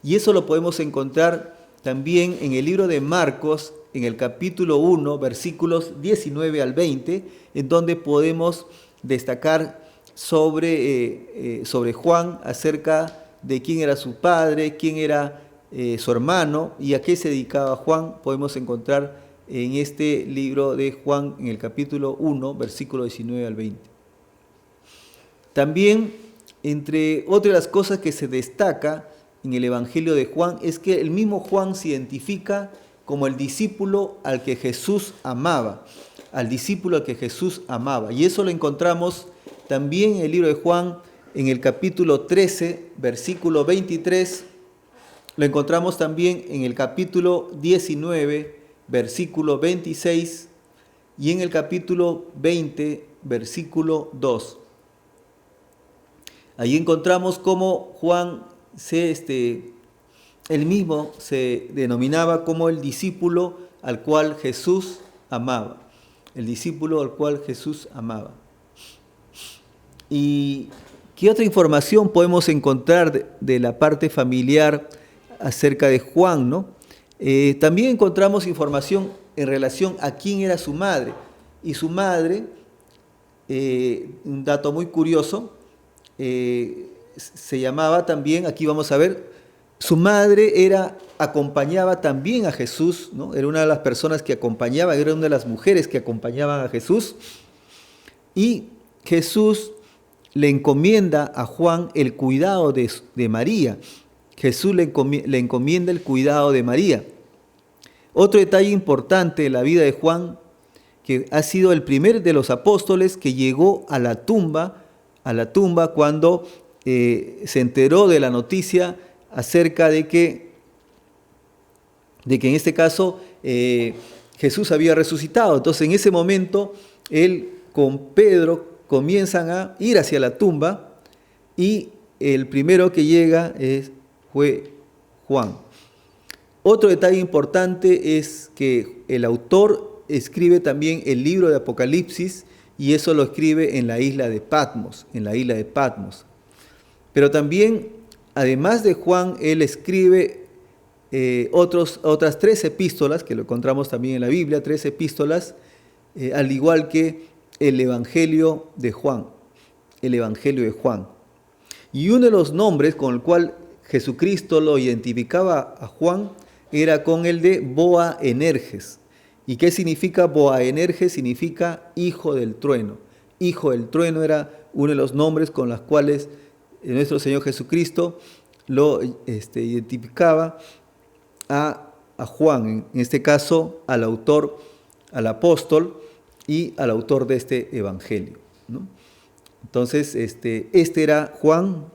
Y eso lo podemos encontrar también en el libro de Marcos, en el capítulo 1, versículos 19 al 20, en donde podemos destacar sobre Juan, acerca de quién era su padre, quién era su hermano y a qué se dedicaba Juan. Podemos encontrar en este libro de Juan, en el capítulo 1, versículo 19 al 20. También, entre otras las cosas que se destaca en el Evangelio de Juan, es que el mismo Juan se identifica como el discípulo al que Jesús amaba, y eso lo encontramos también en el libro de Juan, en el capítulo 13, versículo 23, Lo encontramos también en el capítulo 19, versículo 26, y en el capítulo 20, versículo 2. Ahí encontramos cómo Juan él mismo se denominaba como el discípulo al cual Jesús amaba. El discípulo al cual Jesús amaba. ¿Y qué otra información podemos encontrar de la parte familiar acerca de Juan, ¿no? También encontramos información en relación a quién era su madre. Y su madre, un dato muy curioso, se llamaba también, aquí vamos a ver, su madre acompañaba también a Jesús, ¿no? Era una de las personas que acompañaba, era una de las mujeres que acompañaban a Jesús. Y Jesús le encomienda a Juan el cuidado de María. Jesús le encomienda el cuidado de María. Otro detalle importante en la vida de Juan, que ha sido el primer de los apóstoles que llegó a la tumba cuando se enteró de la noticia acerca de que en este caso Jesús había resucitado. Entonces en ese momento él con Pedro comienzan a ir hacia la tumba y el primero que llega fue Juan. Otro detalle importante es que el autor escribe también el libro de Apocalipsis y eso lo escribe en la isla de Patmos, Pero también, además de Juan, él escribe otras 3 epístolas, que lo encontramos también en la Biblia, 3 epístolas, al igual que el Evangelio de Juan. Y uno de los nombres con el cual Jesucristo lo identificaba a Juan era con el de Boanerges. ¿Y qué significa Boanerges? Significa hijo del trueno. Hijo del trueno era uno de los nombres con los cuales nuestro Señor Jesucristo lo identificaba a Juan, en este caso al autor, al apóstol y al autor de este evangelio, ¿no? Entonces, este era Juan,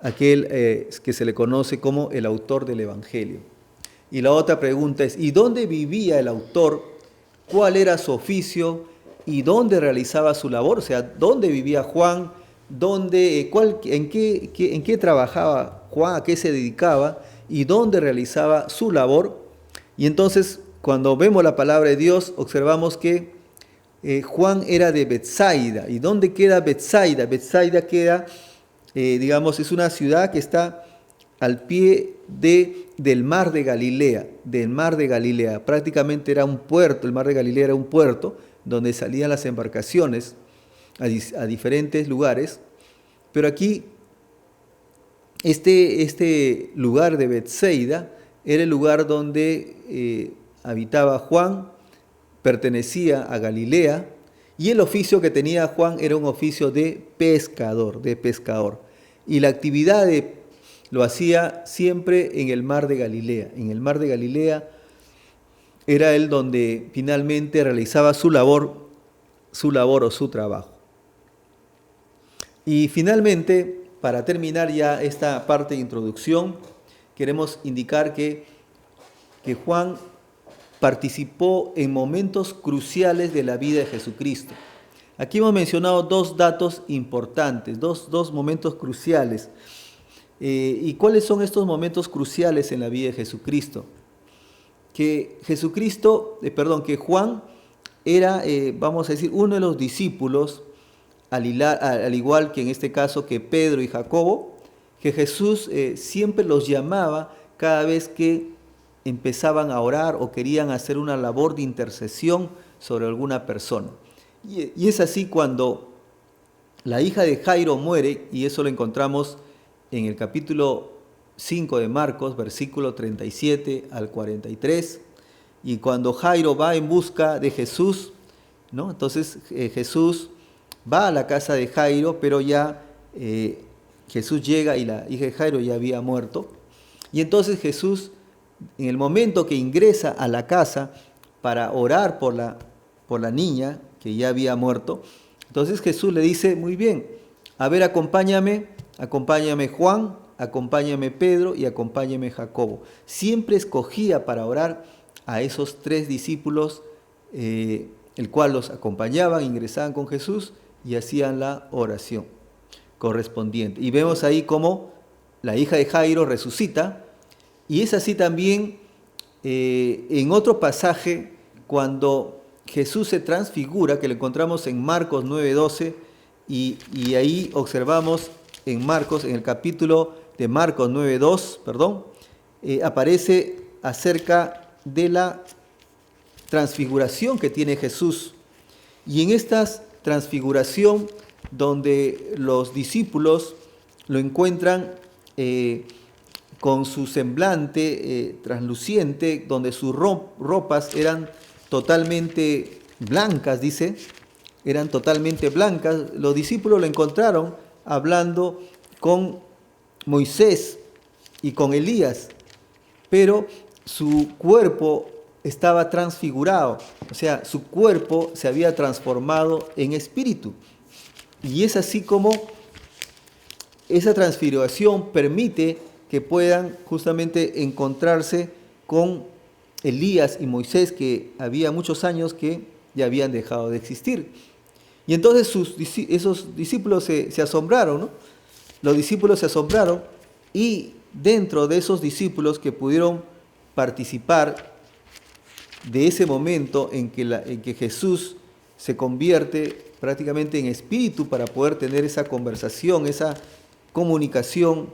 aquel que se le conoce como el autor del evangelio. Y la otra pregunta es, ¿y dónde vivía el autor? ¿Cuál era su oficio? ¿Y dónde realizaba su labor? O sea, ¿dónde vivía Juan? ¿En qué trabajaba Juan? ¿A qué se dedicaba? ¿Y dónde realizaba su labor? Y entonces, cuando vemos la palabra de Dios, observamos que Juan era de Betsaida. ¿Y dónde queda Betsaida? Betsaida queda, es una ciudad que está al pie del mar de Galilea. Prácticamente era un puerto, el mar de Galilea era un puerto donde salían las embarcaciones a diferentes lugares. Pero aquí, este lugar de Betsaida era el lugar donde habitaba Juan, pertenecía a Galilea, y el oficio que tenía Juan era un oficio de pescador. Y la actividad lo hacía siempre en el mar de Galilea. En el mar de Galilea era él donde finalmente realizaba su labor o su trabajo. Y finalmente, para terminar ya esta parte de introducción, queremos indicar que Juan participó en momentos cruciales de la vida de Jesucristo. Aquí hemos mencionado 2 datos importantes, dos momentos cruciales. ¿Y cuáles son estos momentos cruciales en la vida de Jesucristo? Que Juan era, vamos a decir, uno de los discípulos, al igual que en este caso que Pedro y Jacobo, que Jesús siempre los llamaba cada vez que empezaban a orar o querían hacer una labor de intercesión sobre alguna persona. Y es así cuando la hija de Jairo muere, y eso lo encontramos en el capítulo 5 de Marcos, versículo 37 al 43, y cuando Jairo va en busca de Jesús, ¿no? Entonces Jesús va a la casa de Jairo, pero ya Jesús llega y la hija de Jairo ya había muerto. Y entonces Jesús, en el momento que ingresa a la casa para orar por la niña que ya había muerto, entonces Jesús le dice, muy bien, a ver, acompáñame Juan, acompáñame Pedro y acompáñame Jacobo. Siempre escogía para orar a esos 3 discípulos, el cual los acompañaban, ingresaban con Jesús y hacían la oración correspondiente. Y vemos ahí cómo la hija de Jairo resucita, y es así también en otro pasaje cuando Jesús se transfigura, que lo encontramos en Marcos 9:12, y ahí observamos en el capítulo de Marcos 9:2, aparece acerca de la transfiguración que tiene Jesús. Y en esta transfiguración, donde los discípulos lo encuentran con su semblante transluciente, donde sus ropas eran totalmente blancas, dice, eran totalmente blancas. Los discípulos lo encontraron hablando con Moisés y con Elías, pero su cuerpo estaba transfigurado, o sea, su cuerpo se había transformado en espíritu. Y es así como esa transfiguración permite que puedan justamente encontrarse con Elías y Moisés, que había muchos años que ya habían dejado de existir. Y entonces esos discípulos se asombraron, ¿no? Los discípulos se asombraron, y dentro de esos discípulos que pudieron participar de ese momento en que Jesús se convierte prácticamente en espíritu para poder tener esa conversación, esa comunicación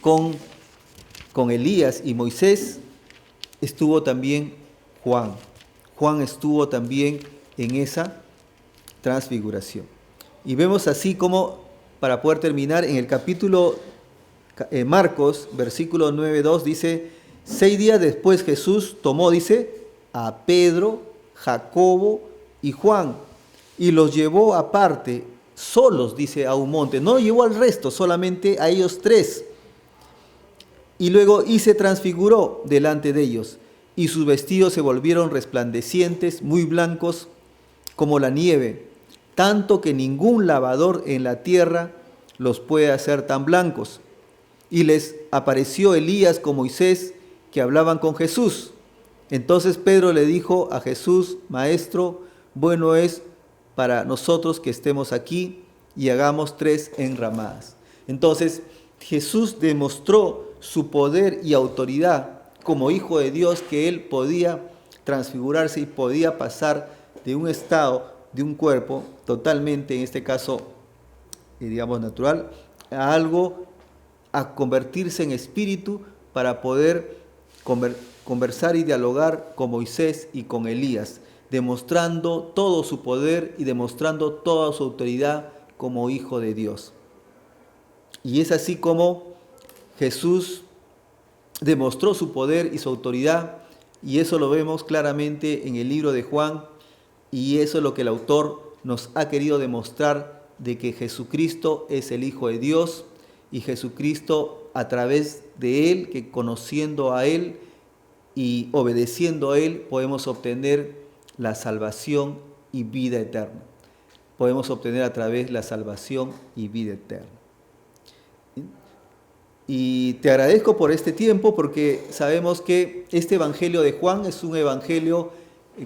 con Elías y Moisés, estuvo también Juan. Juan estuvo también en esa transfiguración. Y vemos así como, para poder terminar, en el capítulo Marcos, versículo 9:2, dice: 6 días después Jesús tomó, dice, a Pedro, Jacobo y Juan, y los llevó aparte, solos, dice, a un monte. No llevó al resto, solamente a ellos 3. Y luego se transfiguró delante de ellos, y sus vestidos se volvieron resplandecientes, muy blancos como la nieve, tanto que ningún lavador en la tierra los puede hacer tan blancos. Y les apareció Elías con Moisés, que hablaban con Jesús. Entonces Pedro le dijo a Jesús: Maestro, bueno es para nosotros que estemos aquí y hagamos 3 enramadas. Entonces Jesús demostró su poder y autoridad como Hijo de Dios, que Él podía transfigurarse y podía pasar de un estado, de un cuerpo totalmente, en este caso, digamos natural, a convertirse en espíritu para poder conversar y dialogar con Moisés y con Elías, demostrando todo su poder y demostrando toda su autoridad como Hijo de Dios. Y es así como Jesús demostró su poder y su autoridad, y eso lo vemos claramente en el libro de Juan, y eso es lo que el autor nos ha querido demostrar, de que Jesucristo es el Hijo de Dios, y Jesucristo, a través de Él, que conociendo a Él y obedeciendo a Él, podemos obtener la salvación y vida eterna. Podemos obtener a través la salvación y vida eterna. Y te agradezco por este tiempo, porque sabemos que este Evangelio de Juan es un evangelio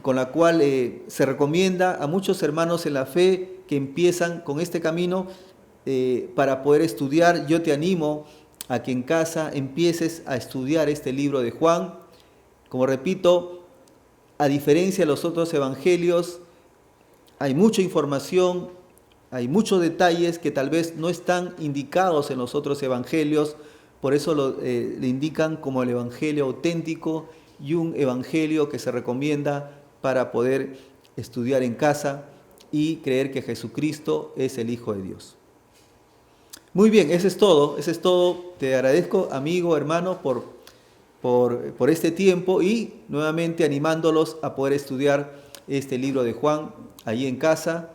con la cual se recomienda a muchos hermanos en la fe que empiezan con este camino para poder estudiar. Yo te animo a que en casa empieces a estudiar este libro de Juan. Como repito, a diferencia de los otros evangelios, hay mucha información, hay muchos detalles que tal vez no están indicados en los otros evangelios, por eso le indican como el evangelio auténtico y un evangelio que se recomienda para poder estudiar en casa y creer que Jesucristo es el Hijo de Dios. Muy bien, eso es todo. Te agradezco, amigo, hermano, por este tiempo, y nuevamente animándolos a poder estudiar este libro de Juan allí en casa,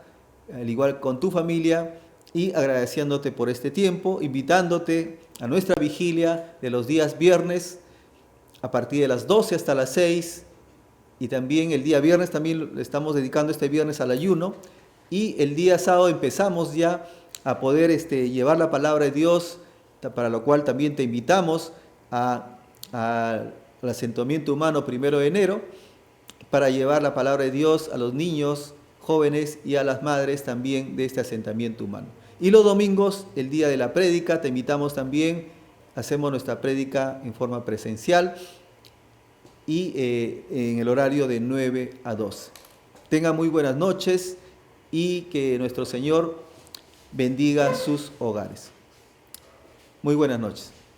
al igual con tu familia, y agradeciéndote por este tiempo, invitándote a nuestra vigilia de los días viernes a partir de las 12 hasta las 6, y también el día viernes también le estamos dedicando este viernes al ayuno, y el día sábado empezamos ya a poder llevar la palabra de Dios para lo cual también te invitamos al asentamiento humano 1 de enero para llevar la palabra de Dios a los niños, jóvenes y a las madres también de este asentamiento humano. Y los domingos, el día de la prédica, te invitamos también, hacemos nuestra prédica en forma presencial y en el horario de 9 a 12. Tengan muy buenas noches y que nuestro Señor bendiga sus hogares. Muy buenas noches.